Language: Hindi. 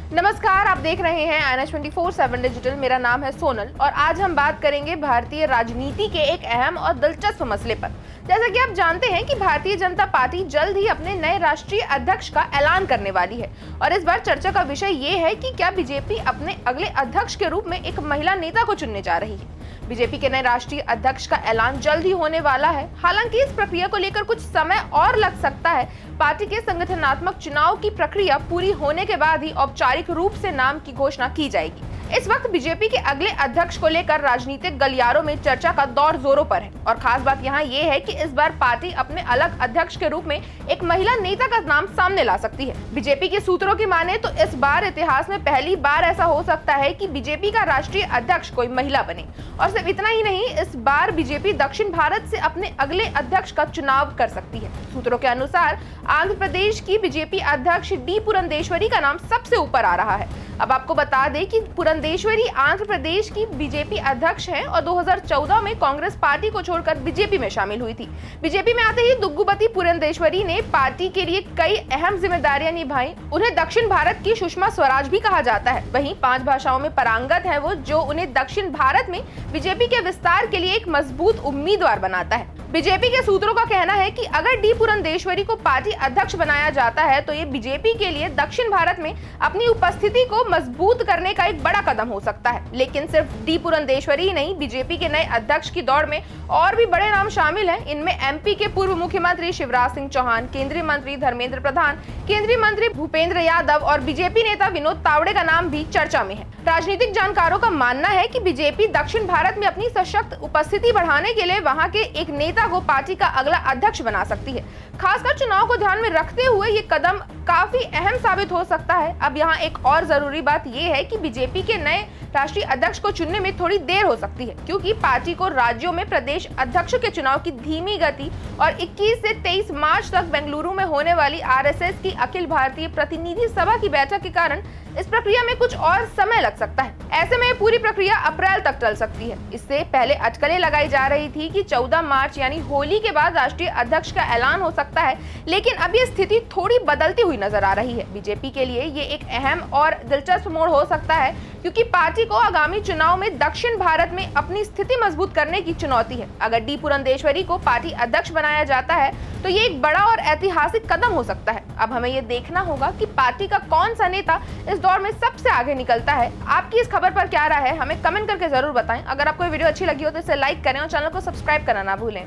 नमस्कार, आप देख रहे हैं INS 24/7 डिजिटल। मेरा नाम है सोनल और आज हम बात करेंगे भारतीय राजनीति के एक अहम और दिलचस्प मसले पर। जैसा कि आप जानते हैं कि भारतीय जनता पार्टी जल्द ही अपने नए राष्ट्रीय अध्यक्ष का ऐलान करने वाली है और इस बार चर्चा का विषय ये है कि क्या बीजेपी अपने अगले अध्यक्ष के रूप में एक महिला नेता को चुनने जा रही है। बीजेपी के नए राष्ट्रीय अध्यक्ष का ऐलान जल्द ही होने वाला है। हालांकि इस प्रक्रिया को लेकर कुछ समय और लग सकता है। पार्टी के संगठनात्मक चुनाव की प्रक्रिया पूरी होने के बाद ही औपचारिक रूप से नाम की घोषणा की जाएगी। इस वक्त बीजेपी के अगले अध्यक्ष को लेकर राजनीतिक गलियारों में चर्चा का दौर जोरों पर है और खास बात यहाँ ये है कि इस बार पार्टी अपने अलग अध्यक्ष के रूप में एक महिला नेता का नाम सामने ला सकती है। बीजेपी के सूत्रों की माने तो इस बार इतिहास में पहली बार ऐसा हो सकता है कि बीजेपी का राष्ट्रीय अध्यक्ष कोई महिला बने। और सिर्फ इतना ही नहीं, इस बार बीजेपी दक्षिण भारत से अपने अगले अध्यक्ष का चुनाव कर सकती है। सूत्रों के अनुसार आंध्र प्रदेश की बीजेपी अध्यक्ष डी पुरंदेश्वरी का नाम सबसे ऊपर आ रहा है। अब आपको बता दें कि पुरंदेश्वरी आंध्र प्रदेश की बीजेपी अध्यक्ष हैं और 2014 में कांग्रेस पार्टी को छोड़कर बीजेपी में शामिल हुई थी। बीजेपी में आते ही दुग्गुबती पुरंदेश्वरी ने पार्टी के लिए कई अहम जिम्मेदारियां निभाई। उन्हें दक्षिण भारत की सुषमा स्वराज भी कहा जाता है। वहीं 5 भाषाओं में पारंगत है वो, जो उन्हें दक्षिण भारत में बीजेपी के विस्तार के लिए एक मजबूत उम्मीदवार बनाता है। बीजेपी के सूत्रों का कहना है कि अगर डी पुरंदेश्वरी को पार्टी अध्यक्ष बनाया जाता है तो ये बीजेपी के लिए दक्षिण भारत में अपनी उपस्थिति को मजबूत करने का एक बड़ा कदम हो सकता है। लेकिन सिर्फ डी पुरंदेश्वरी ही नहीं, बीजेपी के नए अध्यक्ष की दौड़ में और भी बड़े नाम शामिल हैं। इनमें एमपी के पूर्व मुख्यमंत्री शिवराज सिंह चौहान, केंद्रीय मंत्री धर्मेंद्र प्रधान, केंद्रीय मंत्री भूपेंद्र यादव और बीजेपी नेता विनोद तावड़े का नाम भी चर्चा में है। राजनीतिक जानकारों का मानना है कि बीजेपी दक्षिण भारत में अपनी सशक्त उपस्थिति बढ़ाने के लिए वहां के एक नेता को पार्टी का अगला अध्यक्ष बना सकती है। खासकर चुनाव को ध्यान में रखते हुए ये कदम काफी अहम साबित हो सकता है। अब यहाँ एक और जरूरी बात ये है कि बीजेपी के नए राष्ट्रीय अध्यक्ष को चुनने में थोड़ी देर हो सकती है, क्योंकि पार्टी को राज्यों में प्रदेश अध्यक्ष के चुनाव की धीमी गति और 21 से 23 मार्च तक बेंगलुरु में होने वाली RSS की अखिल भारतीय प्रतिनिधि सभा की बैठक के कारण इस प्रक्रिया में कुछ और समय लग सकता है। ऐसे में पूरी प्रक्रिया अप्रैल तक चल सकती है। इससे पहले अटकलें लगाई जा रही थी कि 14 मार्च यानी होली के बाद राष्ट्रीय अध्यक्ष का ऐलान हो सकता है, लेकिन अब ये स्थिति थोड़ी बदलती हुई नजर आ रही है। बीजेपी के लिए ये एक अहम और दिलचस्प मोड़ हो सकता है, क्योंकि पार्टी को आगामी चुनाव में दक्षिण भारत में अपनी स्थिति मजबूत करने की चुनौती है। अगर डी पुरंदेश्वरी को पार्टी अध्यक्ष बनाया जाता है तो ये एक बड़ा और ऐतिहासिक कदम हो सकता है। अब हमें ये देखना होगा कि पार्टी का कौन सा नेता इस दौर में सबसे आगे निकलता है। आपकी इस खबर पर क्या राय है, हमें कमेंट करके जरूर बताएं। अगर आपको ये वीडियो अच्छी लगी हो तो इसे लाइक करें और चैनल को सब्सक्राइब करना ना भूलें।